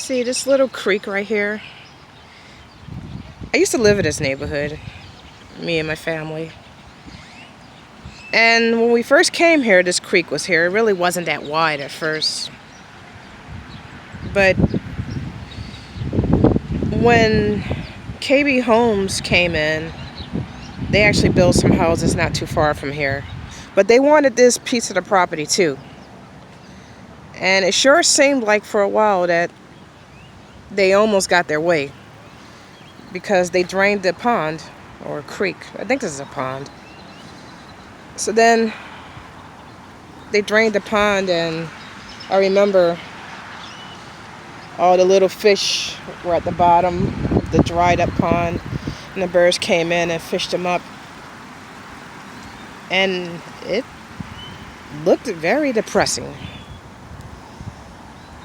See this little creek right here? I used to live in this neighborhood, me and my family. And when we first came here, this creek was here. It really wasn't that wide at first. But when KB Homes came in, they actually built some houses not too far from here. But they wanted this piece of the property too. And it sure seemed like for a while that they almost got their way, because they drained the pond, or creek. I think this is a pond. So then they drained the pond, and I remember all the little fish were at the bottom of the dried up pond, and the birds came in and fished them up. And it looked very depressing.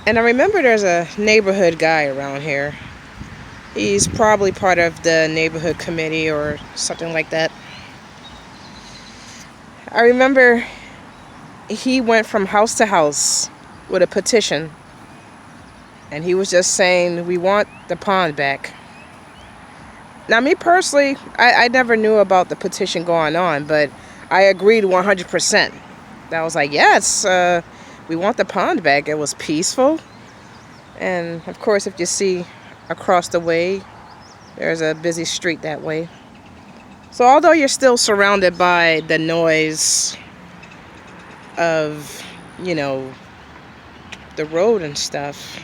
And I remember there's a neighborhood guy around here. He's probably part of the neighborhood committee or something like that. I remember he went from house to house with a petition. And he was just saying, we want the pond back. Now, me personally, I never knew about the petition going on, but I agreed 100%. I was like, yes, we want the pond back. It was peaceful. And, of course, if you see across the way, there's a busy street that way. So although you're still surrounded by the noise of, the road and stuff,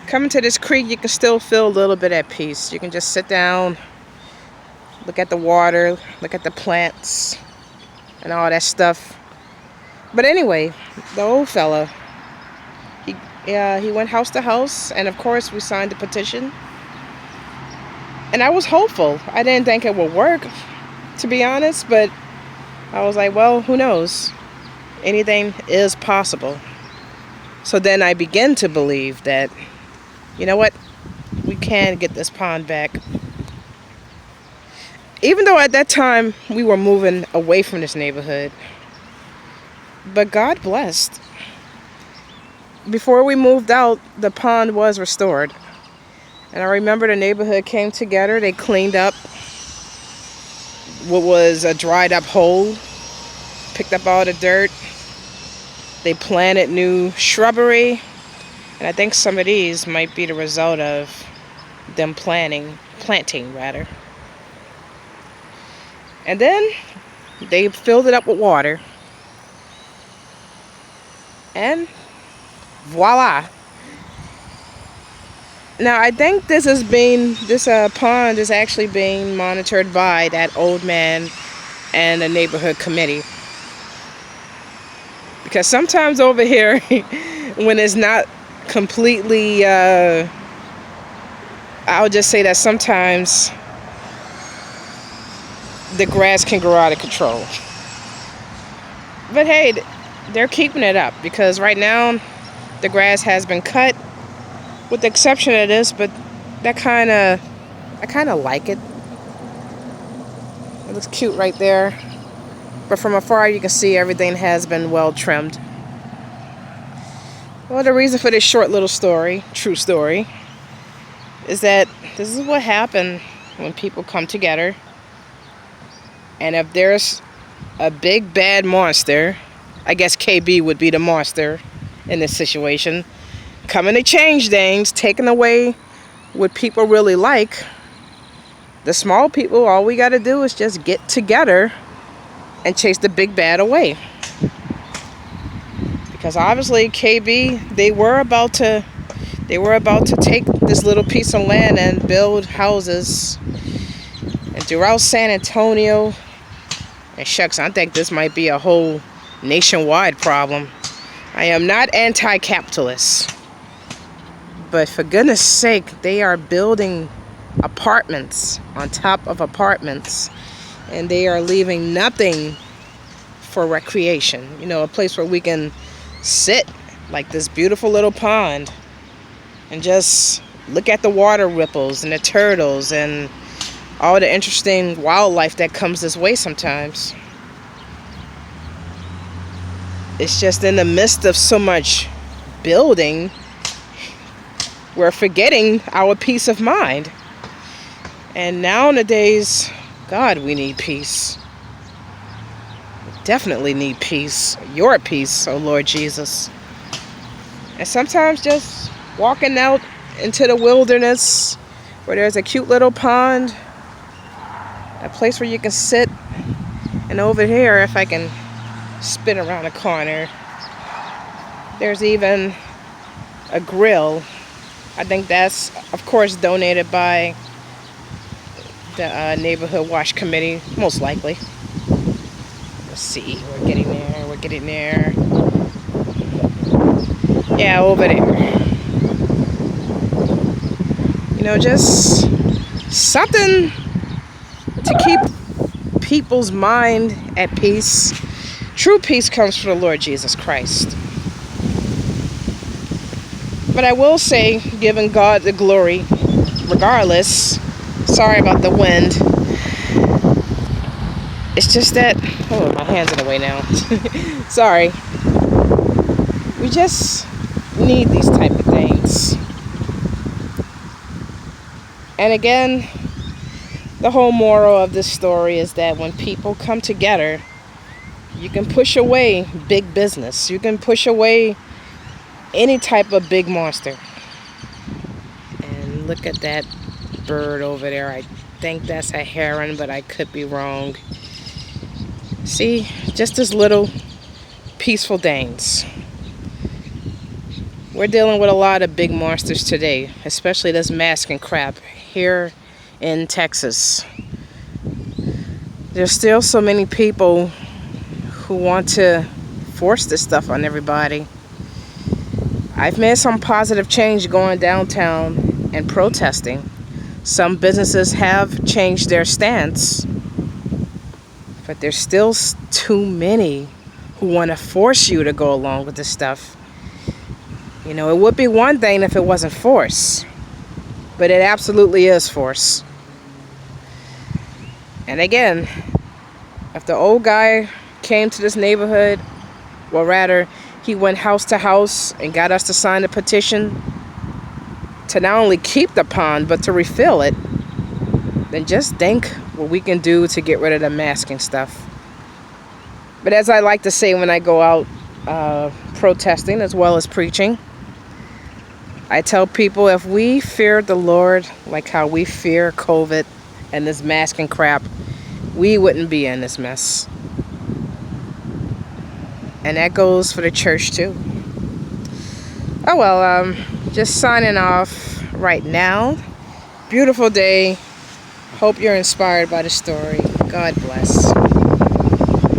coming to this creek, you can still feel a little bit at peace. You can just sit down, look at the water, look at the plants, and all that stuff. But anyway, the old fella, he went house to house, and of course we signed the petition. And I was hopeful. I didn't think it would work, to be honest, but I was like, well, who knows? Anything is possible. So then I began to believe that, you know what? We can get this pond back. Even though at that time we were moving away from this neighborhood. But God blessed. Before we moved out, the pond was restored. And I remember the neighborhood came together. They cleaned up what was a dried up hole, picked up all the dirt. They planted new shrubbery. And I think some of these might be the result of them planting. And then they filled it up with water. And voila. Now I think this pond is actually being monitored by that old man and the neighborhood committee. Because sometimes over here, when it's not completely, I'll just say that sometimes the grass can grow out of control. But hey, they're keeping it up, because right now the grass has been cut, with the exception of this, but I kind of like it. It looks cute right there. But from afar you can see everything has been well trimmed. Well, the reason for this short little story, true story, is that this is what happened when people come together. And if there's a big bad monster, I guess KB would be the monster in this situation, coming to change things, taking away what people really like, the small people, all we got to do is just get together and chase the big bad away. Because obviously KB, they were about to take this little piece of land and build houses. And throughout San Antonio, and shucks, I think this might be a whole nationwide problem. I am not anti-capitalist, but for goodness sake, they are building apartments on top of apartments, and they are leaving nothing for recreation. A place where we can sit, like this beautiful little pond, and just look at the water ripples and the turtles and all the interesting wildlife that comes this way sometimes. It's just in the midst of so much building, we're forgetting our peace of mind. And nowadays, God, we need peace. We definitely need peace. Your peace, oh Lord Jesus. And sometimes just walking out into the wilderness where there's a cute little pond, a place where you can sit. And over here, if I can spin around the corner, there's even a grill. I think that's, of course, donated by the neighborhood wash committee, most likely. Let's see, we're getting there. Yeah, over there. You know, just something to keep people's mind at peace. True peace comes from the Lord Jesus Christ. But I will say, giving God the glory, regardless. Sorry about the wind. It's just that, oh, my hand's in the way now. Sorry. We just need these type of things. And again, the whole moral of this story is that when people come together, you can push away big business. You can push away any type of big monster. And look at that bird over there. I think that's a heron, but I could be wrong. See, just as little peaceful things. We're dealing with a lot of big monsters today, especially this masking crap here in Texas. There's still so many people who want to force this stuff on everybody. I've made some positive change going downtown and protesting. Some businesses have changed their stance, but there's still too many who want to force you to go along with this stuff. You know, it would be one thing if it wasn't force, but it absolutely is force. And again, if the old guy came to this neighborhood, well, rather, he went house to house and got us to sign a petition to not only keep the pond, but to refill it, then just think what we can do to get rid of the masking stuff. But as I like to say when I go out protesting as well as preaching, I tell people, if we feared the Lord like how we fear COVID and this masking crap, we wouldn't be in this mess. And that goes for the church too. Oh well, just signing off right now. Beautiful day. Hope you're inspired by the story. God bless.